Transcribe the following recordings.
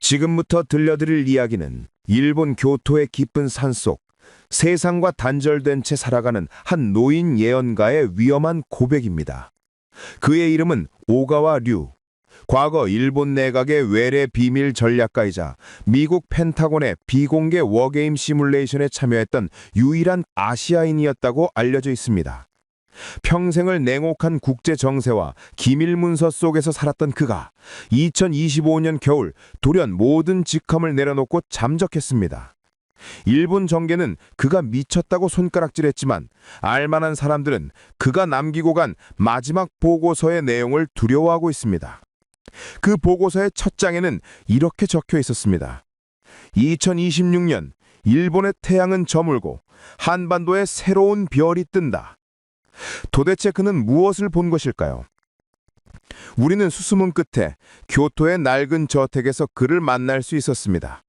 지금부터 들려드릴 이야기는 일본 교토의 깊은 산속, 세상과 단절된 채 살아가는 한 노인 예언가의 위험한 고백입니다. 그의 이름은 오가와 류. 과거 일본 내각의 외래 비밀 전략가이자 미국 펜타곤의 비공개 워게임 시뮬레이션에 참여했던 유일한 아시아인이었다고 알려져 있습니다. 평생을 냉혹한 국제 정세와 기밀 문서 속에서 살았던 그가 2025년 겨울 돌연 모든 직함을 내려놓고 잠적했습니다. 일본 정계는 그가 미쳤다고 손가락질했지만 알만한 사람들은 그가 남기고 간 마지막 보고서의 내용을 두려워하고 있습니다. 그 보고서의 첫 장에는 이렇게 적혀 있었습니다. 2026년 일본의 태양은 저물고 한반도에 새로운 별이 뜬다. 도대체 그는 무엇을 본 것일까요? 우리는 수수문 끝에 교토의 낡은 저택에서 그를 만날 수 있었습니다.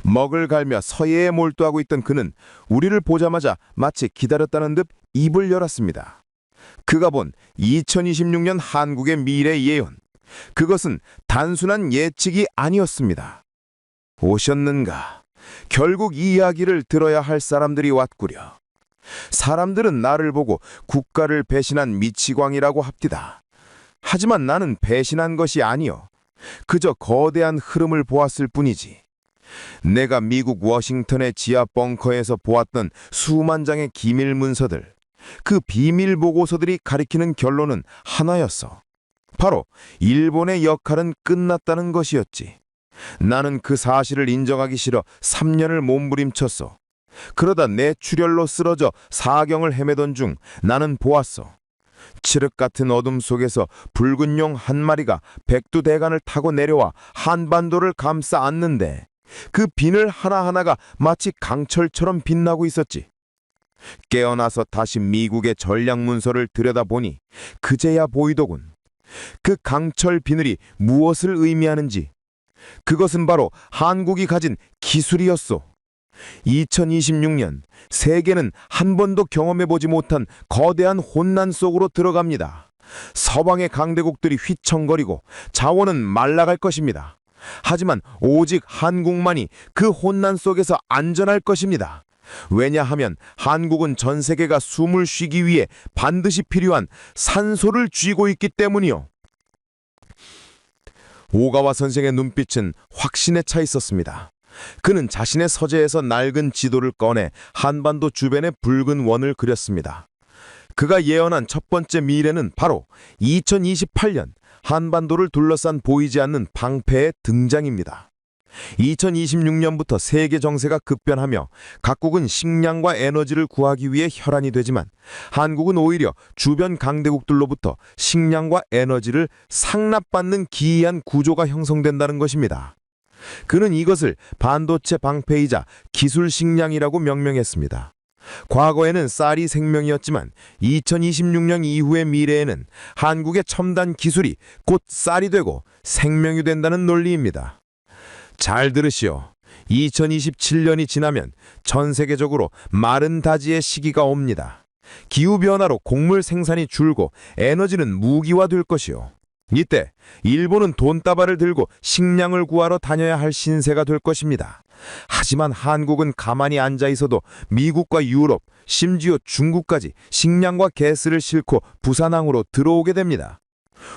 먹을 갈며 서예에 몰두하고 있던 그는 우리를 보자마자 마치 기다렸다는 듯 입을 열었습니다. 그가 본 2026년 한국의 미래 예언. 그것은 단순한 예측이 아니었습니다. 오셨는가? 결국 이 이야기를 들어야 할 사람들이 왔구려. 사람들은 나를 보고 국가를 배신한 미치광이라고 합디다. 하지만 나는 배신한 것이 아니요. 그저 거대한 흐름을 보았을 뿐이지. 내가 미국 워싱턴의 지하 벙커에서 보았던 수만 장의 기밀 문서들, 그 비밀 보고서들이 가리키는 결론은 하나였어. 바로 일본의 역할은 끝났다는 것이었지. 나는 그 사실을 인정하기 싫어 3년을 몸부림쳤어. 그러다 내 출혈로 쓰러져 사경을 헤매던 중 나는 보았어. 칠흑 같은 어둠 속에서 붉은 용 한 마리가 백두대간을 타고 내려와 한반도를 감싸 안는데 그 비늘 하나하나가 마치 강철처럼 빛나고 있었지. 깨어나서 다시 미국의 전략 문서를 들여다보니 그제야 보이더군. 그 강철 비늘이 무엇을 의미하는지. 그것은 바로 한국이 가진 기술이었소. 2026년 세계는 한 번도 경험해보지 못한 거대한 혼란 속으로 들어갑니다. 서방의 강대국들이 휘청거리고 자원은 말라갈 것입니다. 하지만 오직 한국만이 그 혼란 속에서 안전할 것입니다. 왜냐하면 한국은 전 세계가 숨을 쉬기 위해 반드시 필요한 산소를 쥐고 있기 때문이요. 오가와 선생의 눈빛은 확신에 차 있었습니다. 그는 자신의 서재에서 낡은 지도를 꺼내 한반도 주변의 붉은 원을 그렸습니다. 그가 예언한 첫 번째 미래는 바로 2028년 한반도를 둘러싼 보이지 않는 방패의 등장입니다. 2026년부터 세계 정세가 급변하며 각국은 식량과 에너지를 구하기 위해 혈안이 되지만 한국은 오히려 주변 강대국들로부터 식량과 에너지를 상납받는 기이한 구조가 형성된다는 것입니다. 그는 이것을 반도체 방패이자 기술 식량이라고 명명했습니다. 과거에는 쌀이 생명이었지만 2026년 이후의 미래에는 한국의 첨단 기술이 곧 쌀이 되고 생명이 된다는 논리입니다. 잘 들으시오. 2027년이 지나면 전 세계적으로 마른 다지의 시기가 옵니다. 기후변화로 곡물 생산이 줄고 에너지는 무기화될 것이오. 이때 일본은 돈다발을 들고 식량을 구하러 다녀야 할 신세가 될 것입니다. 하지만 한국은 가만히 앉아 있어도 미국과 유럽, 심지어 중국까지 식량과 가스를 싣고 부산항으로 들어오게 됩니다.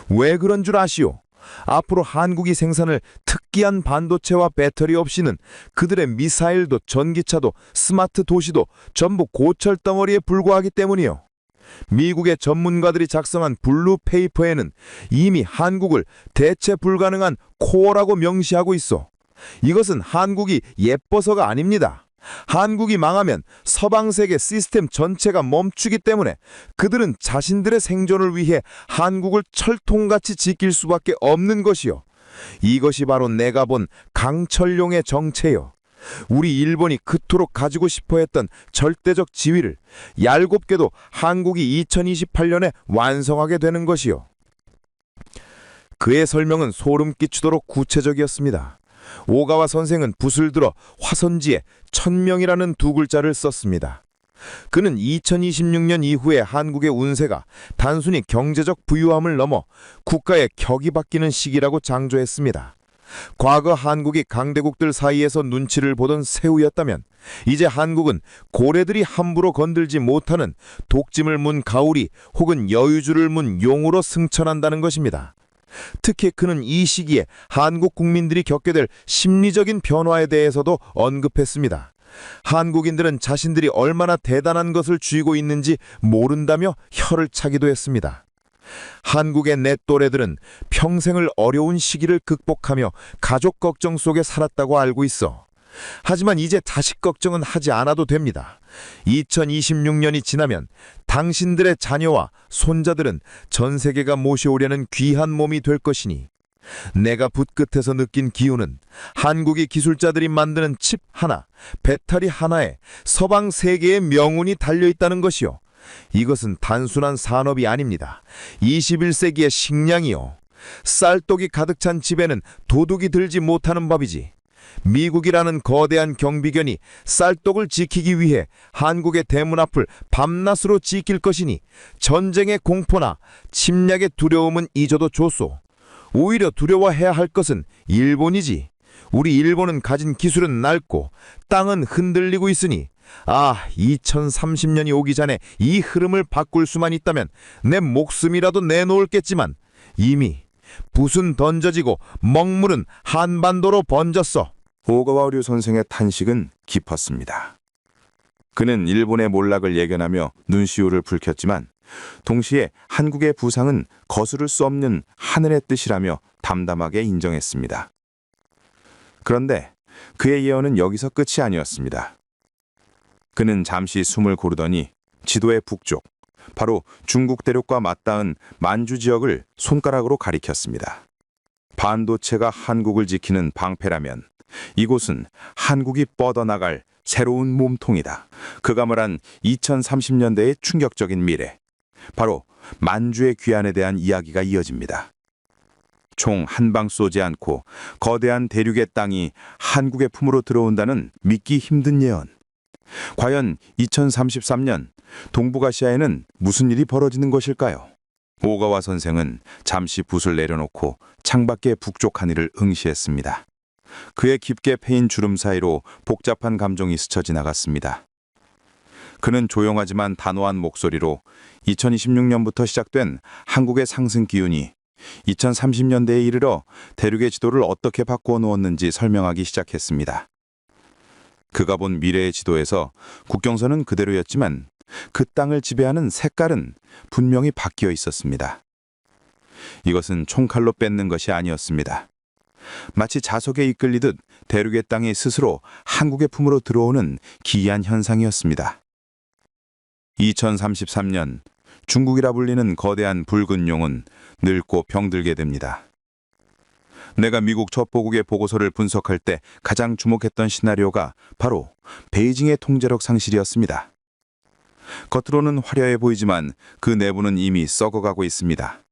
왜 그런 줄 아시오? 앞으로 한국이 생산할 특기한 반도체와 배터리 없이는 그들의 미사일도 전기차도 스마트 도시도 전부 고철 덩어리에 불과하기 때문이요. 미국의 전문가들이 작성한 블루 페이퍼에는 이미 한국을 대체 불가능한 코어라고 명시하고 있어. 이것은 한국이 예뻐서가 아닙니다. 한국이 망하면 서방 세계 시스템 전체가 멈추기 때문에 그들은 자신들의 생존을 위해 한국을 철통같이 지킬 수밖에 없는 것이요. 이것이 바로 내가 본 강철용의 정체요. 우리 일본이 그토록 가지고 싶어 했던 절대적 지위를 얄곱게도 한국이 2028년에 완성하게 되는 것이요. 그의 설명은 소름 끼치도록 구체적이었습니다. 오가와 선생은 붓을 들어 화선지에 1000명이라는 두 글자를 썼습니다. 그는 2026년 이후에 한국의 운세가 단순히 경제적 부유함을 넘어 국가의 격이 바뀌는 시기라고 장조했습니다. 과거 한국이 강대국들 사이에서 눈치를 보던 새우였다면 이제 한국은 고래들이 함부로 건들지 못하는 독찜을 문 가오리 혹은 여유주를 문 용으로 승천한다는 것입니다. 특히 그는 이 시기에 한국 국민들이 겪게 될 심리적인 변화에 대해서도 언급했습니다. 한국인들은 자신들이 얼마나 대단한 것을 쥐고 있는지 모른다며 혀를 차기도 했습니다. 한국의 내 또래들은 평생을 어려운 시기를 극복하며 가족 걱정 속에 살았다고 알고 있어. 하지만 이제 자식 걱정은 하지 않아도 됩니다. 2026년이 지나면 당신들의 자녀와 손자들은 전 세계가 모셔오려는 귀한 몸이 될 것이니 내가 붓끝에서 느낀 기운은 한국의 기술자들이 만드는 칩 하나, 배터리 하나에 서방 세계의 명운이 달려있다는 것이요. 이것은 단순한 산업이 아닙니다. 21세기의 식량이요. 쌀독이 가득 찬 집에는 도둑이 들지 못하는 법이지. 미국이라는 거대한 경비견이 쌀독을 지키기 위해 한국의 대문 앞을 밤낮으로 지킬 것이니 전쟁의 공포나 침략의 두려움은 잊어도 좋소. 오히려 두려워해야 할 것은 일본이지. 우리 일본은 가진 기술은 낡고 땅은 흔들리고 있으니 2030년이 오기 전에 이 흐름을 바꿀 수만 있다면 내 목숨이라도 내놓을겠지만 이미 붓은 던져지고 먹물은 한반도로 번졌어. 오가와류 선생의 탄식은 깊었습니다. 그는 일본의 몰락을 예견하며 눈시울을 붉혔지만 동시에 한국의 부상은 거스를 수 없는 하늘의 뜻이라며 담담하게 인정했습니다. 그런데 그의 예언은 여기서 끝이 아니었습니다. 그는 잠시 숨을 고르더니 지도의 북쪽, 바로 중국 대륙과 맞닿은 만주 지역을 손가락으로 가리켰습니다. 반도체가 한국을 지키는 방패라면 이곳은 한국이 뻗어나갈 새로운 몸통이다. 그가 말한 2030년대의 충격적인 미래, 바로 만주의 귀환에 대한 이야기가 이어집니다. 총 한 방 쏘지 않고 거대한 대륙의 땅이 한국의 품으로 들어온다는 믿기 힘든 예언. 과연 2033년 동북아시아에는 무슨 일이 벌어지는 것일까요? 오가와 선생은 잠시 붓을 내려놓고 창밖의 북쪽 하늘을 응시했습니다. 그의 깊게 패인 주름 사이로 복잡한 감정이 스쳐 지나갔습니다. 그는 조용하지만 단호한 목소리로 2026년부터 시작된 한국의 상승 기운이 2030년대에 이르러 대륙의 지도를 어떻게 바꾸어 놓았는지 설명하기 시작했습니다. 그가 본 미래의 지도에서 국경선은 그대로였지만 그 땅을 지배하는 색깔은 분명히 바뀌어 있었습니다. 이것은 총칼로 뺏는 것이 아니었습니다. 마치 자석에 이끌리듯 대륙의 땅이 스스로 한국의 품으로 들어오는 기이한 현상이었습니다. 2033년 중국이라 불리는 거대한 붉은 용은 늙고 병들게 됩니다. 내가 미국 첩보국의 보고서를 분석할 때 가장 주목했던 시나리오가 바로 베이징의 통제력 상실이었습니다. 겉으로는 화려해 보이지만 그 내부는 이미 썩어가고 있습니다.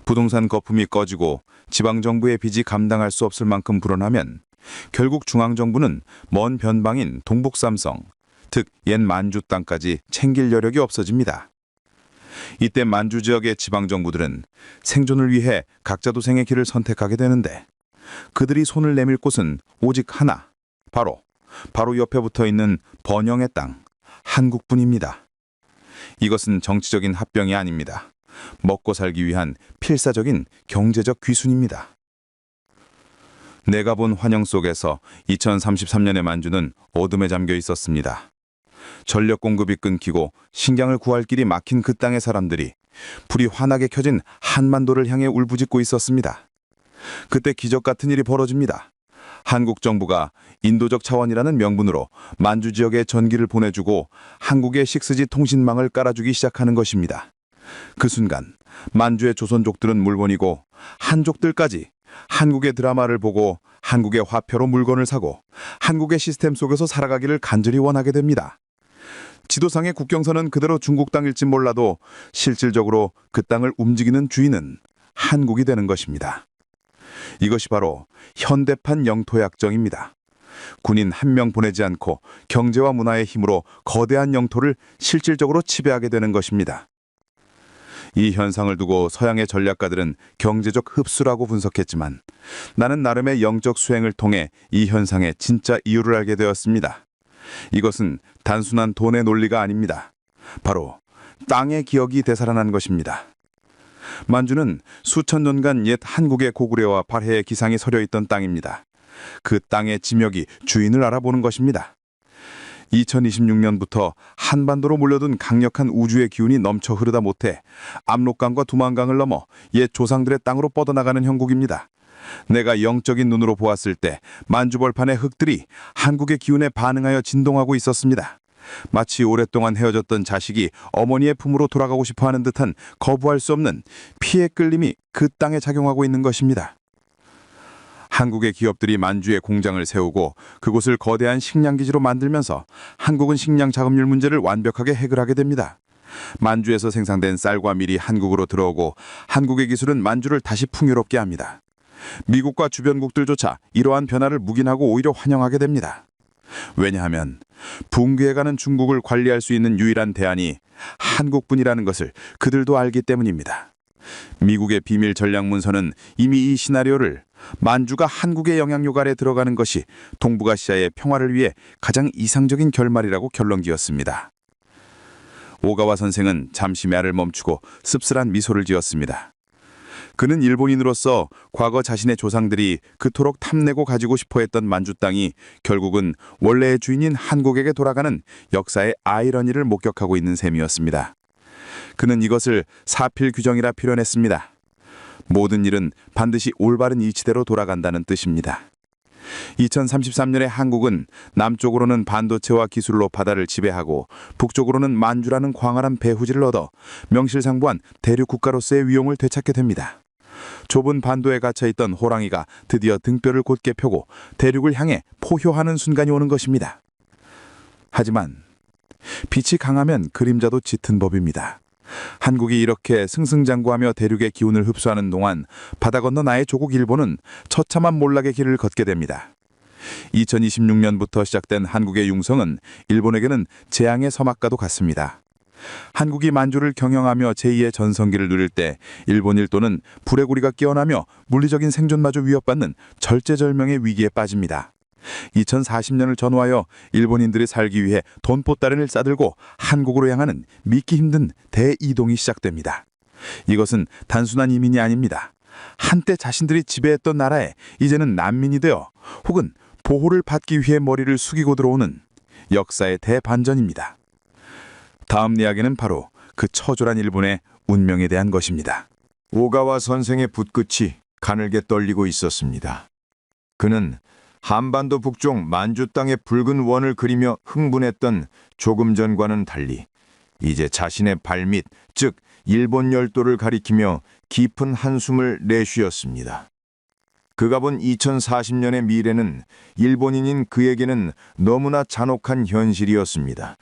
부동산 거품이 꺼지고 지방정부의 빚이 감당할 수 없을 만큼 불어나면 결국 중앙정부는 먼 변방인 동북삼성, 즉 옛 만주 땅까지 챙길 여력이 없어집니다. 이때 만주 지역의 지방정부들은 생존을 위해 각자 도생의 길을 선택하게 되는데 그들이 손을 내밀 곳은 오직 하나, 바로 옆에 붙어 있는 번영의 땅, 한국뿐입니다. 이것은 정치적인 합병이 아닙니다. 먹고 살기 위한 필사적인 경제적 귀순입니다. 내가 본 환영 속에서 2033년의 만주는 어둠에 잠겨 있었습니다. 전력 공급이 끊기고 식량을 구할 길이 막힌 그 땅의 사람들이 불이 환하게 켜진 한반도를 향해 울부짖고 있었습니다. 그때 기적 같은 일이 벌어집니다. 한국 정부가 인도적 차원이라는 명분으로 만주 지역에 전기를 보내주고 한국의 6G 통신망을 깔아주기 시작하는 것입니다. 그 순간 만주의 조선족들은 물론이고 한족들까지 한국의 드라마를 보고 한국의 화폐로 물건을 사고 한국의 시스템 속에서 살아가기를 간절히 원하게 됩니다. 지도상의 국경선은 그대로 중국 땅일지 몰라도 실질적으로 그 땅을 움직이는 주인은 한국이 되는 것입니다. 이것이 바로 현대판 영토약정입니다. 군인 한 명 보내지 않고 경제와 문화의 힘으로 거대한 영토를 실질적으로 지배하게 되는 것입니다. 이 현상을 두고 서양의 전략가들은 경제적 흡수라고 분석했지만 나는 나름의 영적 수행을 통해 이 현상의 진짜 이유를 알게 되었습니다. 이것은 단순한 돈의 논리가 아닙니다. 바로 땅의 기억이 되살아난 것입니다. 만주는 수천 년간 옛 한국의 고구려와 발해의 기상이 서려 있던 땅입니다. 그 땅의 지명이 주인을 알아보는 것입니다. 2026년부터 한반도로 몰려든 강력한 우주의 기운이 넘쳐 흐르다 못해 압록강과 두만강을 넘어 옛 조상들의 땅으로 뻗어나가는 형국입니다. 내가 영적인 눈으로 보았을 때 만주벌판의 흙들이 한국의 기운에 반응하여 진동하고 있었습니다. 마치 오랫동안 헤어졌던 자식이 어머니의 품으로 돌아가고 싶어하는 듯한 거부할 수 없는 피의 끌림이 그 땅에 작용하고 있는 것입니다. 한국의 기업들이 만주에 공장을 세우고 그곳을 거대한 식량기지로 만들면서 한국은 식량 자급률 문제를 완벽하게 해결하게 됩니다. 만주에서 생산된 쌀과 밀이 한국으로 들어오고 한국의 기술은 만주를 다시 풍요롭게 합니다. 미국과 주변국들조차 이러한 변화를 묵인하고 오히려 환영하게 됩니다. 왜냐하면 붕괴해가는 중국을 관리할 수 있는 유일한 대안이 한국뿐이라는 것을 그들도 알기 때문입니다. 미국의 비밀 전략 문서는 이미 이 시나리오를 만주가 한국의 영향력 아래 들어가는 것이 동북아시아의 평화를 위해 가장 이상적인 결말이라고 결론지었습니다. 오가와 선생은 잠시 말을 멈추고 씁쓸한 미소를 지었습니다. 그는 일본인으로서 과거 자신의 조상들이 그토록 탐내고 가지고 싶어했던 만주 땅이 결국은 원래의 주인인 한국에게 돌아가는 역사의 아이러니를 목격하고 있는 셈이었습니다. 그는 이것을 사필 규정이라 표현했습니다. 모든 일은 반드시 올바른 이치대로 돌아간다는 뜻입니다. 2033년에 한국은 남쪽으로는 반도체와 기술로 바다를 지배하고 북쪽으로는 만주라는 광활한 배후지를 얻어 명실상부한 대륙 국가로서의 위용을 되찾게 됩니다. 좁은 반도에 갇혀있던 호랑이가 드디어 등뼈를 곧게 펴고 대륙을 향해 포효하는 순간이 오는 것입니다. 하지만 빛이 강하면 그림자도 짙은 법입니다. 한국이 이렇게 승승장구하며 대륙의 기운을 흡수하는 동안 바다 건너 나의 조국 일본은 처참한 몰락의 길을 걷게 됩니다. 2026년부터 시작된 한국의 융성은 일본에게는 재앙의 서막과도 같습니다. 한국이 만주를 경영하며 제2의 전성기를 누릴 때 일본 일도는 불의 고리가 깨어나며 물리적인 생존마저 위협받는 절제절명의 위기에 빠집니다. 2040년을 전후하여 일본인들이 살기 위해 돈보따리를 싸들고 한국으로 향하는 믿기 힘든 대이동이 시작됩니다. 이것은 단순한 이민이 아닙니다. 한때 자신들이 지배했던 나라에 이제는 난민이 되어 혹은 보호를 받기 위해 머리를 숙이고 들어오는 역사의 대반전입니다. 다음 이야기는 바로 그 처절한 일본의 운명에 대한 것입니다. 오가와 선생의 붓끝이 가늘게 떨리고 있었습니다. 그는 한반도 북쪽 만주 땅의 붉은 원을 그리며 흥분했던 조금 전과는 달리 이제 자신의 발밑, 즉 일본 열도를 가리키며 깊은 한숨을 내쉬었습니다. 그가 본 2040년의 미래는 일본인인 그에게는 너무나 잔혹한 현실이었습니다.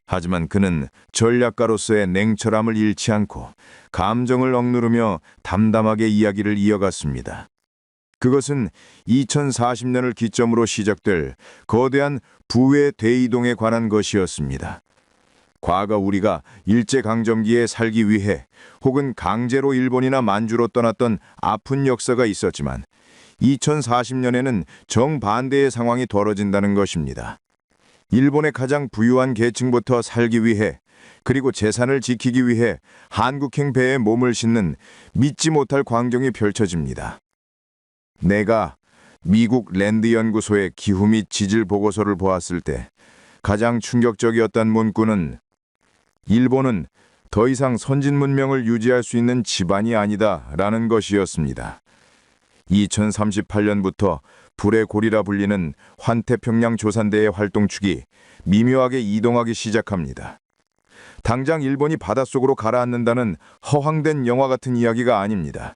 하지만 그는 전략가로서의 냉철함을 잃지 않고 감정을 억누르며 담담하게 이야기를 이어갔습니다. 그것은 2040년을 기점으로 시작될 거대한 부의 대이동에 관한 것이었습니다. 과거 우리가 일제강점기에 살기 위해 혹은 강제로 일본이나 만주로 떠났던 아픈 역사가 있었지만 2040년에는 정반대의 상황이 벌어진다는 것입니다. 일본의 가장 부유한 계층부터 살기 위해 그리고 재산을 지키기 위해 한국행 배에 몸을 싣는 믿지 못할 광경이 펼쳐집니다. 내가 미국 랜드 연구소의 기후 및 지질 보고서를 보았을 때 가장 충격적이었던 문구는 일본은 더 이상 선진 문명을 유지할 수 있는 집안이 아니다 라는 것이었습니다. 2038년부터 불의 고리라 불리는 환태평양 조산대의 활동축이 미묘하게 이동하기 시작합니다. 당장 일본이 바닷속으로 가라앉는다는 허황된 영화 같은 이야기가 아닙니다.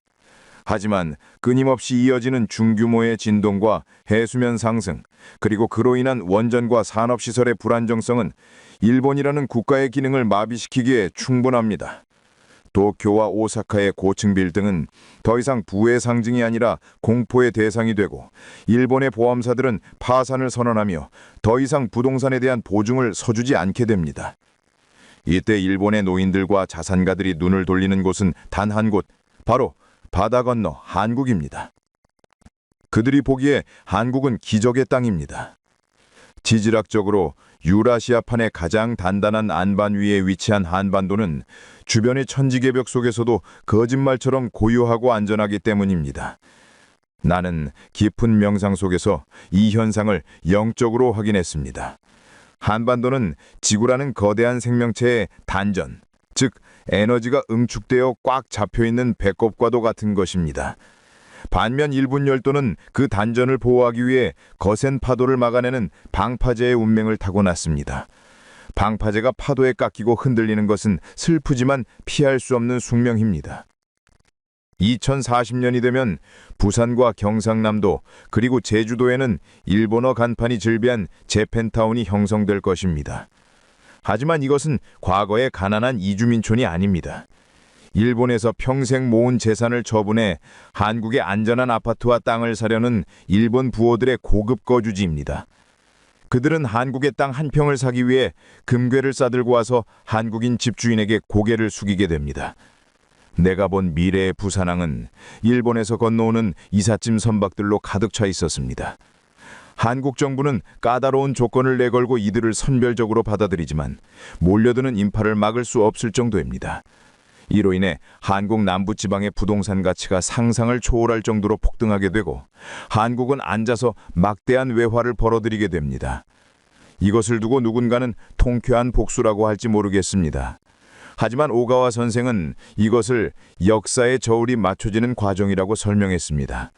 하지만 끊임없이 이어지는 중규모의 진동과 해수면 상승, 그리고 그로 인한 원전과 산업시설의 불안정성은 일본이라는 국가의 기능을 마비시키기에 충분합니다. 도쿄와 오사카의 고층 빌딩은 더 이상 부의 상징이 아니라 공포의 대상이 되고 일본의 보험사들은 파산을 선언하며 더 이상 부동산에 대한 보증을 서주지 않게 됩니다. 이때 일본의 노인들과 자산가들이 눈을 돌리는 곳은 단 한 곳, 바로 바다 건너 한국입니다. 그들이 보기에 한국은 기적의 땅입니다. 지질학적으로 유라시아판의 가장 단단한 안반 위에 위치한 한반도는 주변의 천지개벽 속에서도 거짓말처럼 고요하고 안전하기 때문입니다. 나는 깊은 명상 속에서 이 현상을 영적으로 확인했습니다. 한반도는 지구라는 거대한 생명체의 단전, 즉 에너지가 응축되어 꽉 잡혀있는 배꼽과도 같은 것입니다. 반면 일본 열도는 그 단전을 보호하기 위해 거센 파도를 막아내는 방파제의 운명을 타고났습니다. 방파제가 파도에 깎이고 흔들리는 것은 슬프지만 피할 수 없는 숙명입니다. 2040년이 되면 부산과 경상남도 그리고 제주도에는 일본어 간판이 즐비한 재팬타운이 형성될 것입니다. 하지만 이것은 과거의 가난한 이주민촌이 아닙니다. 일본에서 평생 모은 재산을 처분해 한국의 안전한 아파트와 땅을 사려는 일본 부호들의 고급 거주지입니다. 그들은 한국의 땅 한 평을 사기 위해 금괴를 싸들고 와서 한국인 집주인에게 고개를 숙이게 됩니다. 내가 본 미래의 부산항은 일본에서 건너오는 이삿짐 선박들로 가득 차 있었습니다. 한국 정부는 까다로운 조건을 내걸고 이들을 선별적으로 받아들이지만 몰려드는 인파를 막을 수 없을 정도입니다. 이로 인해 한국 남부지방의 부동산 가치가 상상을 초월할 정도로 폭등하게 되고 한국은 앉아서 막대한 외화를 벌어들이게 됩니다. 이것을 두고 누군가는 통쾌한 복수라고 할지 모르겠습니다. 하지만 오가와 선생은 이것을 역사의 저울이 맞춰지는 과정이라고 설명했습니다.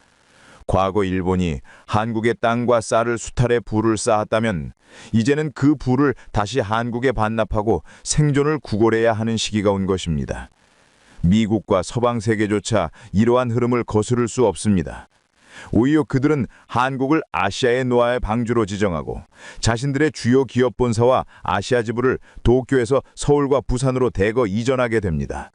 과거 일본이 한국의 땅과 쌀을 수탈해 부를 쌓았다면 이제는 그 부를 다시 한국에 반납하고 생존을 구걸해야 하는 시기가 온 것입니다. 미국과 서방 세계조차 이러한 흐름을 거스를 수 없습니다. 오히려 그들은 한국을 아시아의 노아의 방주로 지정하고 자신들의 주요 기업 본사와 아시아 지부를 도쿄에서 서울과 부산으로 대거 이전하게 됩니다.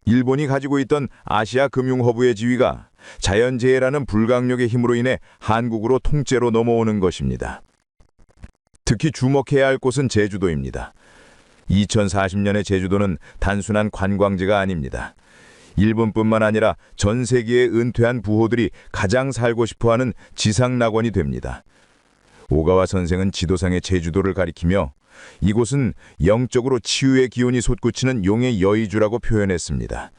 일본이 가지고 있던 아시아 금융허브의 지위가 자연재해라는 불강력의 힘으로 인해 한국으로 통째로 넘어오는 것입니다. 특히 주목해야 할 곳은 제주도입니다. 2040년의 제주도는 단순한 관광지가 아닙니다. 일본뿐만 아니라 전 세계의 은퇴한 부호들이 가장 살고 싶어하는 지상낙원이 됩니다. 오가와 선생은 지도상의 제주도를 가리키며 이곳은 영적으로 치유의 기운이 솟구치는 용의 여의주라고 표현했습니다.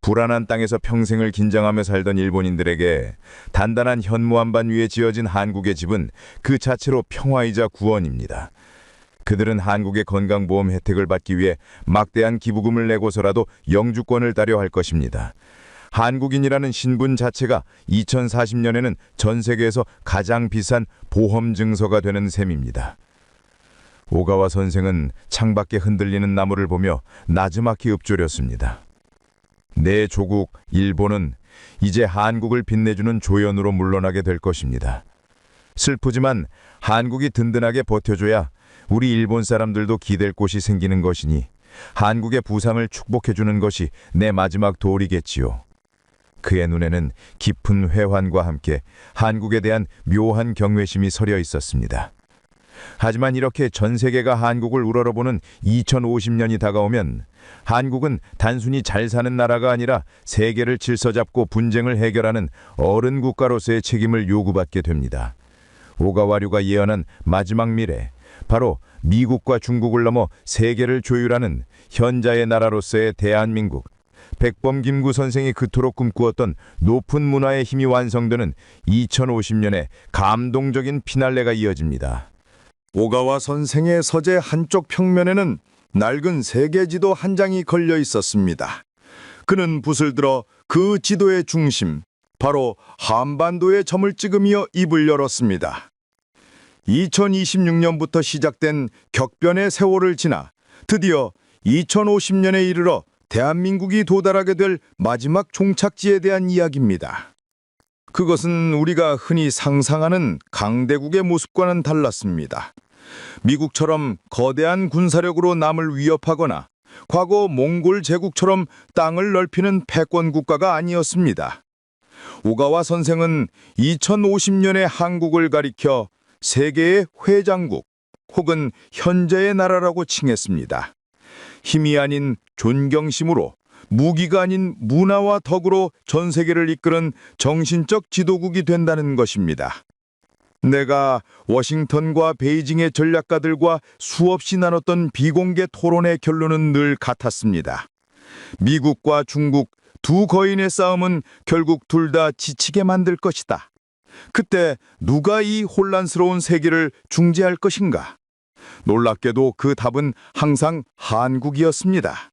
불안한 땅에서 평생을 긴장하며 살던 일본인들에게 단단한 현무암반 위에 지어진 한국의 집은 그 자체로 평화이자 구원입니다. 그들은 한국의 건강보험 혜택을 받기 위해 막대한 기부금을 내고서라도 영주권을 따려 할 것입니다. 한국인이라는 신분 자체가 2040년에는 전 세계에서 가장 비싼 보험 증서가 되는 셈입니다. 오가와 선생은 창밖에 흔들리는 나무를 보며 나지막히 읊조렸습니다. 내 조국 일본은 이제 한국을 빛내주는 조연으로 물러나게 될 것입니다. 슬프지만 한국이 든든하게 버텨줘야 우리 일본 사람들도 기댈 곳이 생기는 것이니 한국의 부상을 축복해주는 것이 내 마지막 도리겠지요. 그의 눈에는 깊은 회환과 함께 한국에 대한 묘한 경외심이 서려 있었습니다. 하지만 이렇게 전 세계가 한국을 우러러보는 2050년이 다가오면 한국은 단순히 잘 사는 나라가 아니라 세계를 질서잡고 분쟁을 해결하는 어른 국가로서의 책임을 요구받게 됩니다. 오가와류가 예언한 마지막 미래, 바로 미국과 중국을 넘어 세계를 조율하는 현자의 나라로서의 대한민국, 백범김구 선생이 그토록 꿈꾸었던 높은 문화의 힘이 완성되는 2050년의 감동적인 피날레가 이어집니다. 오가와 선생의 서재 한쪽 평면에는 낡은 세계지도 한 장이 걸려 있었습니다. 그는 붓을 들어 그 지도의 중심, 바로 한반도에 점을 찍으며 입을 열었습니다. 2026년부터 시작된 격변의 세월을 지나 드디어 2050년에 이르러 대한민국이 도달하게 될 마지막 종착지에 대한 이야기입니다. 그것은 우리가 흔히 상상하는 강대국의 모습과는 달랐습니다. 미국처럼 거대한 군사력으로 남을 위협하거나 과거 몽골 제국처럼 땅을 넓히는 패권 국가가 아니었습니다. 오가와 선생은 2050년의 한국을 가리켜 세계의 회장국 혹은 현재의 나라라고 칭했습니다. 힘이 아닌 존경심으로, 무기가 아닌 문화와 덕으로 전 세계를 이끄는 정신적 지도국이 된다는 것입니다. 내가 워싱턴과 베이징의 전략가들과 수없이 나눴던 비공개 토론의 결론은 늘 같았습니다. 미국과 중국 두 거인의 싸움은 결국 둘 다 지치게 만들 것이다. 그때 누가 이 혼란스러운 세계를 중재할 것인가? 놀랍게도 그 답은 항상 한국이었습니다.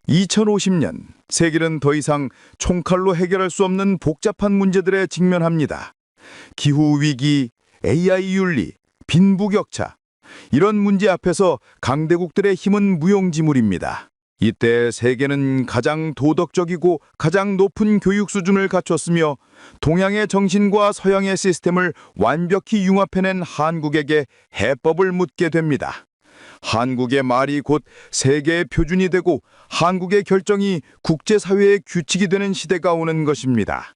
2050년 세계는 더 이상 총칼로 해결할 수 없는 복잡한 문제들에 직면합니다. 기후위기, AI 윤리, 빈부격차, 이런 문제 앞에서 강대국들의 힘은 무용지물입니다. 이때 세계는 가장 도덕적이고 가장 높은 교육 수준을 갖췄으며 동양의 정신과 서양의 시스템을 완벽히 융합해낸 한국에게 해법을 묻게 됩니다. 한국의 말이 곧 세계의 표준이 되고 한국의 결정이 국제사회의 규칙이 되는 시대가 오는 것입니다.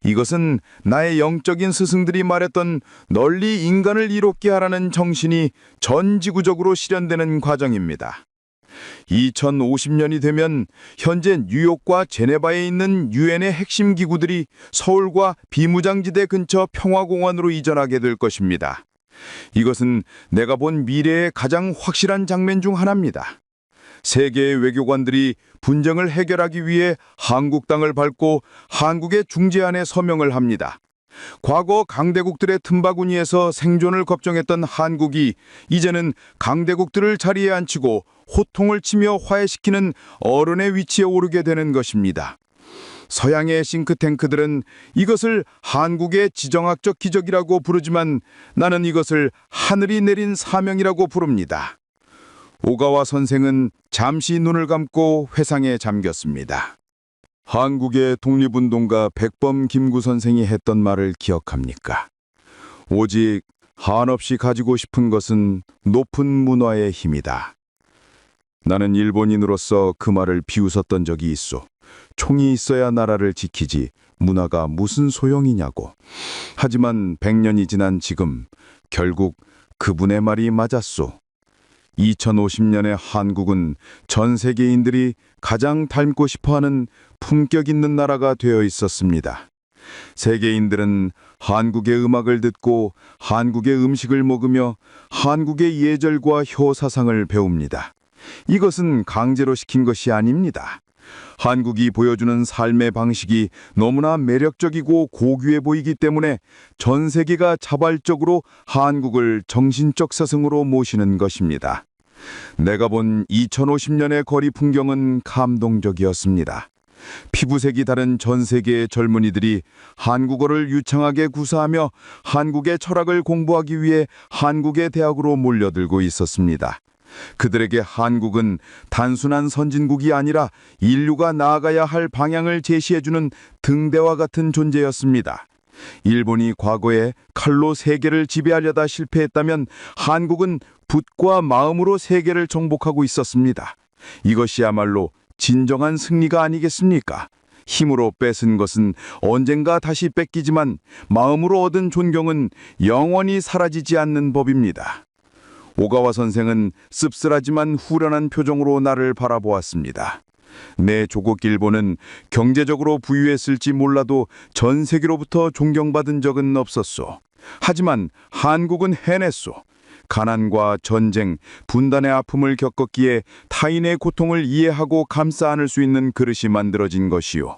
이것은 나의 영적인 스승들이 말했던 널리 인간을 이롭게 하라는 정신이 전지구적으로 실현되는 과정입니다. 2050년이 되면 현재 뉴욕과 제네바에 있는 유엔의 핵심 기구들이 서울과 비무장지대 근처 평화공원으로 이전하게 될 것입니다. 이것은 내가 본 미래의 가장 확실한 장면 중 하나입니다. 세계의 외교관들이 분쟁을 해결하기 위해 한국 땅을 밟고 한국의 중재안에 서명을 합니다. 과거 강대국들의 틈바구니에서 생존을 걱정했던 한국이 이제는 강대국들을 자리에 앉히고 호통을 치며 화해시키는 어른의 위치에 오르게 되는 것입니다. 서양의 싱크탱크들은 이것을 한국의 지정학적 기적이라고 부르지만 나는 이것을 하늘이 내린 사명이라고 부릅니다. 오가와 선생은 잠시 눈을 감고 회상에 잠겼습니다. 한국의 독립운동가 백범 김구 선생이 했던 말을 기억합니까? 오직 한없이 가지고 싶은 것은 높은 문화의 힘이다. 나는 일본인으로서 그 말을 비웃었던 적이 있어. 총이 있어야 나라를 지키지 문화가 무슨 소용이냐고. 하지만 100년이 지난 지금 결국 그분의 말이 맞았소. 2050년의 한국은 전 세계인들이 가장 닮고 싶어하는 품격 있는 나라가 되어 있었습니다. 세계인들은 한국의 음악을 듣고 한국의 음식을 먹으며 한국의 예절과 효사상을 배웁니다. 이것은 강제로 시킨 것이 아닙니다. 한국이 보여주는 삶의 방식이 너무나 매력적이고 고귀해 보이기 때문에 전 세계가 자발적으로 한국을 정신적 스승으로 모시는 것입니다. 내가 본 2050년의 거리 풍경은 감동적이었습니다. 피부색이 다른 전 세계의 젊은이들이 한국어를 유창하게 구사하며 한국의 철학을 공부하기 위해 한국의 대학으로 몰려들고 있었습니다. 그들에게 한국은 단순한 선진국이 아니라 인류가 나아가야 할 방향을 제시해주는 등대와 같은 존재였습니다. 일본이 과거에 칼로 세계를 지배하려다 실패했다면 한국은 붓과 마음으로 세계를 정복하고 있었습니다. 이것이야말로 진정한 승리가 아니겠습니까? 힘으로 뺏은 것은 언젠가 다시 뺏기지만 마음으로 얻은 존경은 영원히 사라지지 않는 법입니다. 오가와 선생은 씁쓸하지만 후련한 표정으로 나를 바라보았습니다. 내 조국 일본은 경제적으로 부유했을지 몰라도 전 세계로부터 존경받은 적은 없었소. 하지만 한국은 해냈소. 가난과 전쟁, 분단의 아픔을 겪었기에 타인의 고통을 이해하고 감싸 안을 수 있는 그릇이 만들어진 것이요.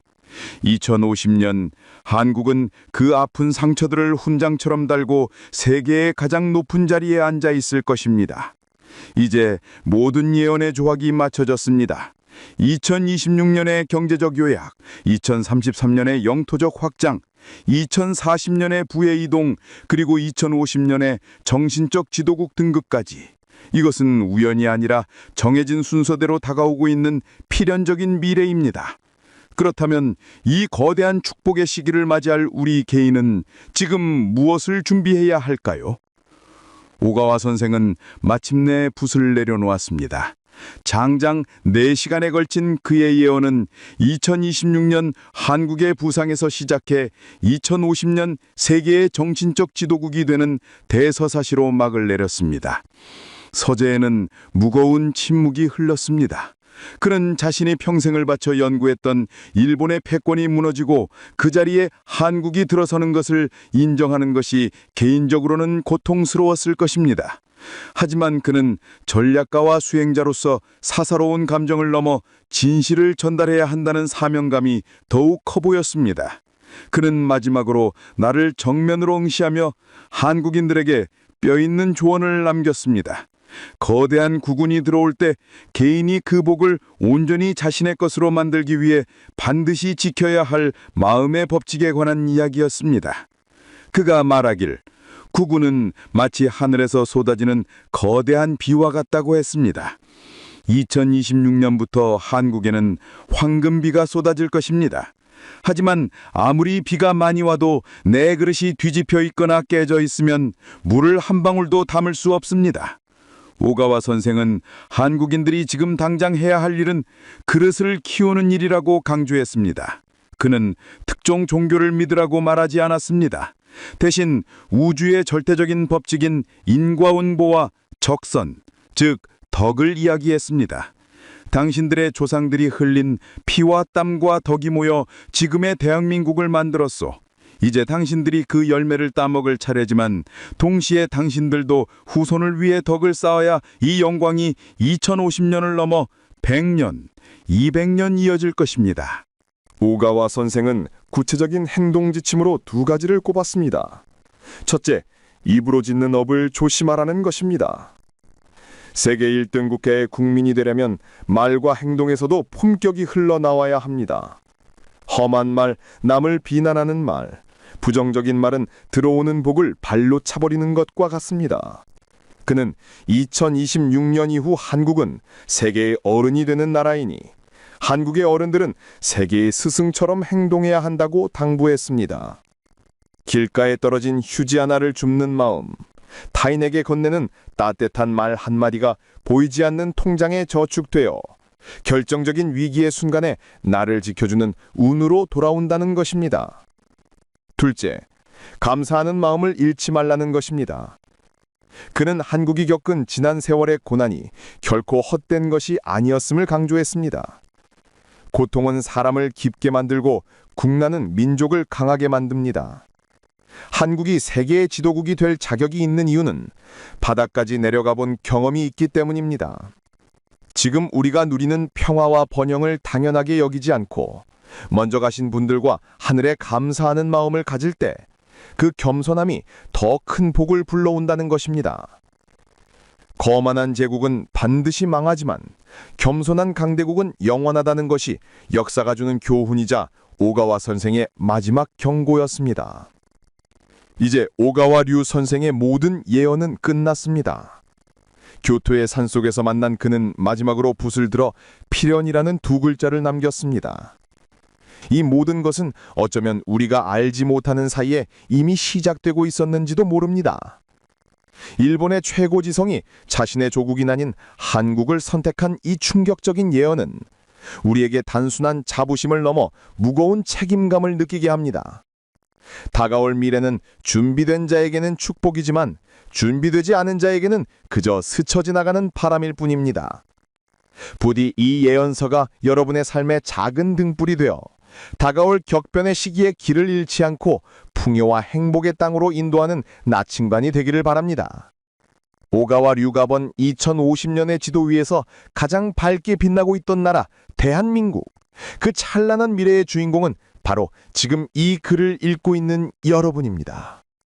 2050년 한국은 그 아픈 상처들을 훈장처럼 달고 세계의 가장 높은 자리에 앉아 있을 것입니다. 이제 모든 예언의 조각이 맞춰졌습니다. 2026년의 경제적 요약, 2033년의 영토적 확장, 2040년의 부의 이동, 그리고 2050년의 정신적 지도국 등극까지. 이것은 우연이 아니라 정해진 순서대로 다가오고 있는 필연적인 미래입니다. 그렇다면 이 거대한 축복의 시기를 맞이할 우리 개인은 지금 무엇을 준비해야 할까요? 오가와 선생은 마침내 붓을 내려놓았습니다. 장장 4시간에 걸친 그의 예언은 2026년 한국의 부상에서 시작해 2050년 세계의 정신적 지도국이 되는 대서사시로 막을 내렸습니다. 서재에는 무거운 침묵이 흘렀습니다. 그는 자신이 평생을 바쳐 연구했던 일본의 패권이 무너지고 그 자리에 한국이 들어서는 것을 인정하는 것이 개인적으로는 고통스러웠을 것입니다. 하지만 그는 전략가와 수행자로서 사사로운 감정을 넘어 진실을 전달해야 한다는 사명감이 더욱 커 보였습니다. 그는 마지막으로 나를 정면으로 응시하며 한국인들에게 뼈있는 조언을 남겼습니다. 거대한 국군이 들어올 때 개인이 그 복을 온전히 자신의 것으로 만들기 위해 반드시 지켜야 할 마음의 법칙에 관한 이야기였습니다. 그가 말하길 국군은 마치 하늘에서 쏟아지는 거대한 비와 같다고 했습니다. 2026년부터 한국에는 황금비가 쏟아질 것입니다. 하지만 아무리 비가 많이 와도 내 그릇이 뒤집혀 있거나 깨져 있으면 물을 한 방울도 담을 수 없습니다. 오가와 선생은 한국인들이 지금 당장 해야 할 일은 그릇을 키우는 일이라고 강조했습니다. 그는 특정 종교를 믿으라고 말하지 않았습니다. 대신 우주의 절대적인 법칙인 인과운보와 적선, 즉 덕을 이야기했습니다. 당신들의 조상들이 흘린 피와 땀과 덕이 모여 지금의 대한민국을 만들었소. 이제 당신들이 그 열매를 따먹을 차례지만 동시에 당신들도 후손을 위해 덕을 쌓아야 이 영광이 2050년을 넘어 100년, 200년 이어질 것입니다. 오가와 선생은 구체적인 행동 지침으로 두 가지를 꼽았습니다. 첫째, 입으로 짓는 업을 조심하라는 것입니다. 세계 1등 국가의 국민이 되려면 말과 행동에서도 품격이 흘러나와야 합니다. 험한 말, 남을 비난하는 말, 부정적인 말은 들어오는 복을 발로 차버리는 것과 같습니다. 그는 2026년 이후 한국은 세계의 어른이 되는 나라이니 한국의 어른들은 세계의 스승처럼 행동해야 한다고 당부했습니다. 길가에 떨어진 휴지 하나를 줍는 마음, 타인에게 건네는 따뜻한 말 한마디가 보이지 않는 통장에 저축되어 결정적인 위기의 순간에 나를 지켜주는 운으로 돌아온다는 것입니다. 둘째, 감사하는 마음을 잃지 말라는 것입니다. 그는 한국이 겪은 지난 세월의 고난이 결코 헛된 것이 아니었음을 강조했습니다. 고통은 사람을 깊게 만들고 국난은 민족을 강하게 만듭니다. 한국이 세계의 지도국이 될 자격이 있는 이유는 바닥까지 내려가 본 경험이 있기 때문입니다. 지금 우리가 누리는 평화와 번영을 당연하게 여기지 않고 먼저 가신 분들과 하늘에 감사하는 마음을 가질 때 그 겸손함이 더 큰 복을 불러온다는 것입니다. 거만한 제국은 반드시 망하지만 겸손한 강대국은 영원하다는 것이 역사가 주는 교훈이자 오가와 선생의 마지막 경고였습니다. 이제 오가와 류 선생의 모든 예언은 끝났습니다. 교토의 산속에서 만난 그는 마지막으로 붓을 들어 필연이라는 두 글자를 남겼습니다. 이 모든 것은 어쩌면 우리가 알지 못하는 사이에 이미 시작되고 있었는지도 모릅니다. 일본의 최고지성이 자신의 조국이 아닌 한국을 선택한 이 충격적인 예언은 우리에게 단순한 자부심을 넘어 무거운 책임감을 느끼게 합니다. 다가올 미래는 준비된 자에게는 축복이지만 준비되지 않은 자에게는 그저 스쳐 지나가는 바람일 뿐입니다. 부디 이 예언서가 여러분의 삶의 작은 등불이 되어 다가올 격변의 시기에 길을 잃지 않고 풍요와 행복의 땅으로 인도하는 나침반이 되기를 바랍니다. 오가와 류가 본 2050년의 지도 위에서 가장 밝게 빛나고 있던 나라 대한민국, 그 찬란한 미래의 주인공은 바로 지금 이 글을 읽고 있는 여러분입니다.